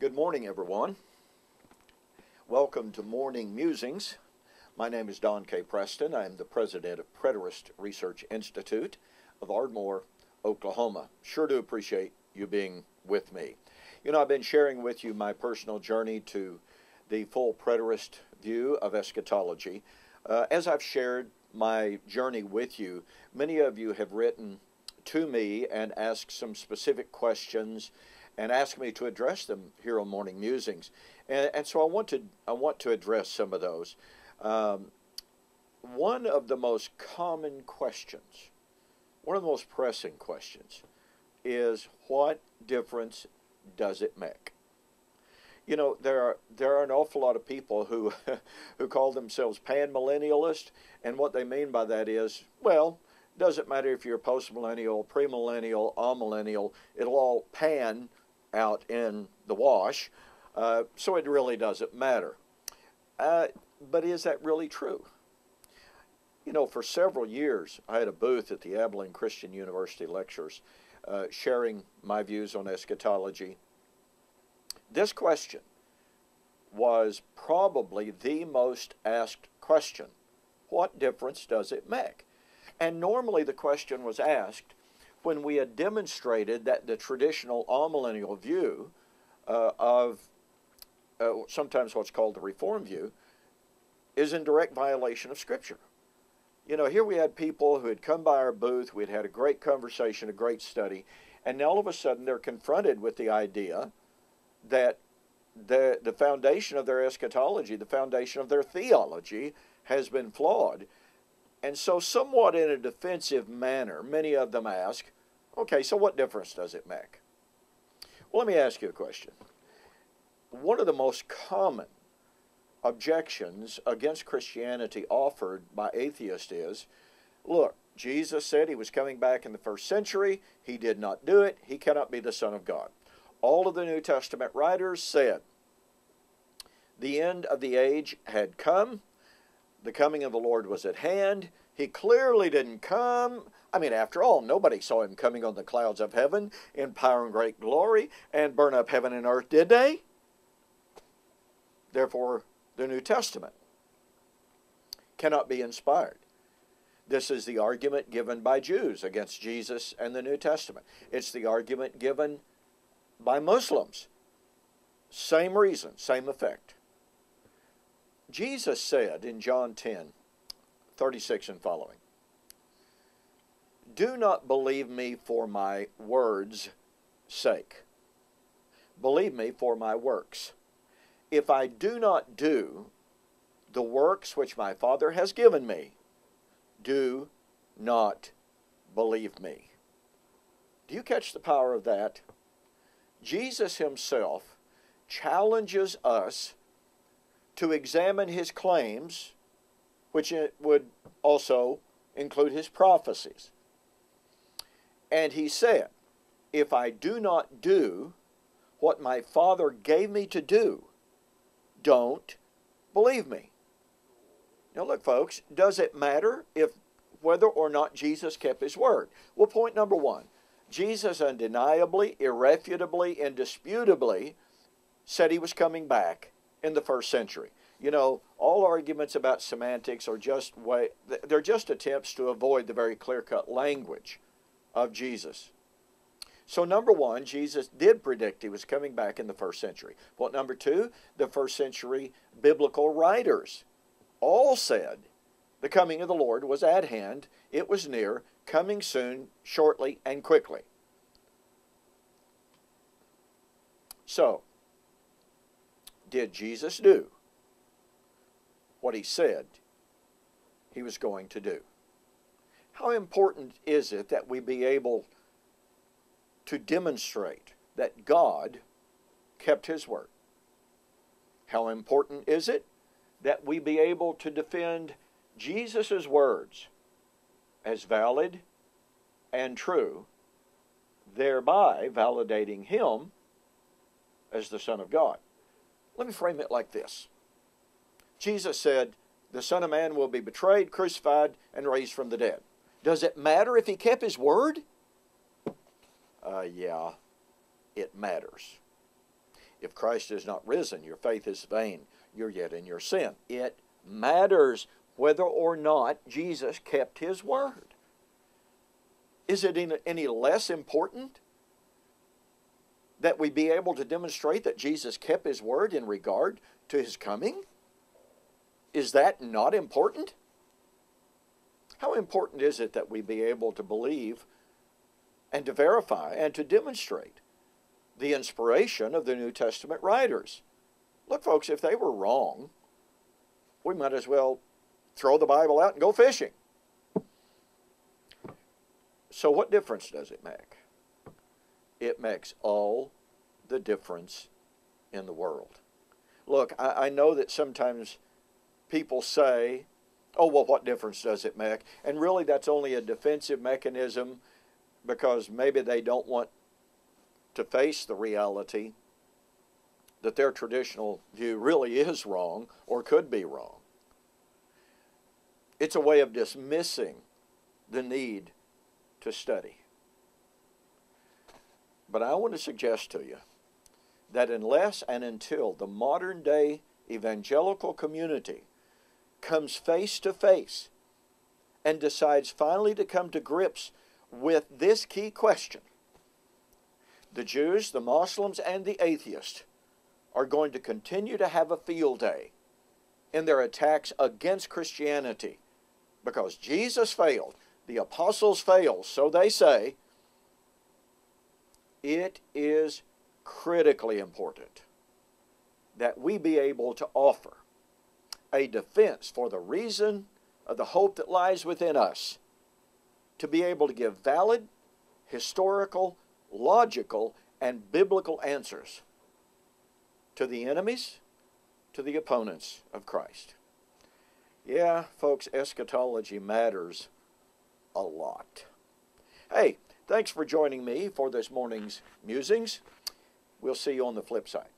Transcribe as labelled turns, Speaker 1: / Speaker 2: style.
Speaker 1: Good morning, everyone. Welcome to Morning Musings. My name is Don K. Preston. I am the president of Preterist Research Institute of Ardmore, Oklahoma. Sure do appreciate you being with me. You know, I've been sharing with you my personal journey to the full preterist view of eschatology. As I've shared my journey with you, many of you have written to me and asked some specific questions and asked me to address them here on Morning Musings. And so I want to address some of those. One of the most common questions, one of the most pressing questions is, what difference does it make? You know, there are an awful lot of people who who call themselves pan-millennialist, and what they mean by that is, well, doesn't matter if you're post-millennial, premillennial, amillennial, it'll all pan out in the wash, so it really doesn't matter. But is that really true? You know, for several years, I had a booth at the Abilene Christian University lectures, sharing my views on eschatology. This question was probably the most asked question. What difference does it make? And normally the question was asked when we had demonstrated that the traditional amillennial view of sometimes what's called the Reform view is in direct violation of Scripture. You know, here we had people who had come by our booth, we'd had a great conversation, a great study, and now all of a sudden they're confronted with the idea that the foundation of their eschatology, the foundation of their theology, has been flawed. And so somewhat in a defensive manner, many of them ask, okay, so what difference does it make? Well, let me ask you a question. One of the most common objections against Christianity offered by atheists is, look, Jesus said he was coming back in the first century. He did not do it. He cannot be the Son of God. All of the New Testament writers said the end of the age had come. The coming of the Lord was at hand. He clearly didn't come. I mean, after all, nobody saw him coming on the clouds of heaven in power and great glory and burn up heaven and earth, did they? Therefore, the New Testament cannot be inspired. This is the argument given by Jews against Jesus and the New Testament. It's the argument given by Muslims. Same reason, same effect. Jesus said in John 10:36 and following, "Do not believe me for my words' sake. Believe me for my works. If I do not do the works which my Father has given me, do not believe me." Do you catch the power of that? Jesus himself challenges us to examine his claims, which it would also include his prophecies. And he said, if I do not do what my Father gave me to do, don't believe me. Now look, folks, does it matter whether or not Jesus kept his word? Well, point number one, Jesus undeniably, irrefutably, indisputably said he was coming back in the first century. You know, all arguments about semantics are they're just attempts to avoid the very clear-cut language of Jesus. So number one, Jesus did predict he was coming back in the first century. Point number two, the first century biblical writers all said the coming of the Lord was at hand, it was near, coming soon, shortly, and quickly. So, did Jesus do what he said he was going to do? How important is it that we be able to demonstrate that God kept his word? How important is it that we be able to defend Jesus' words as valid and true, thereby validating him as the Son of God? Let me frame it like this. Jesus said, the Son of Man will be betrayed, crucified, and raised from the dead. Does it matter if he kept his word? Yeah, it matters. If Christ is not risen, your faith is vain. You're yet in your sin. It matters whether or not Jesus kept his word. Is it any less important that we be able to demonstrate that Jesus kept his word in regard to his coming? Is that not important? How important is it that we be able to believe and to verify and to demonstrate the inspiration of the New Testament writers? Look, folks, if they were wrong, we might as well throw the Bible out and go fishing. So what difference does it make? It makes all the difference in the world. Look, I know that sometimes people say, oh, well, what difference does it make? And really that's only a defensive mechanism because maybe they don't want to face the reality that their traditional view really is wrong or could be wrong. It's a way of dismissing the need to study. But I want to suggest to you that unless and until the modern day evangelical community comes face to face and decides finally to come to grips with this key question, the Jews, the Muslims, and the atheists are going to continue to have a field day in their attacks against Christianity because Jesus failed, the apostles failed, so they say. It is critically important that we be able to offer a defense for the reason of the hope that lies within us, to be able to give valid, historical, logical, and biblical answers to the enemies, to the opponents of Christ. Yeah, folks, eschatology matters a lot. Hey, thanks for joining me for this morning's musings. We'll see you on the flip side.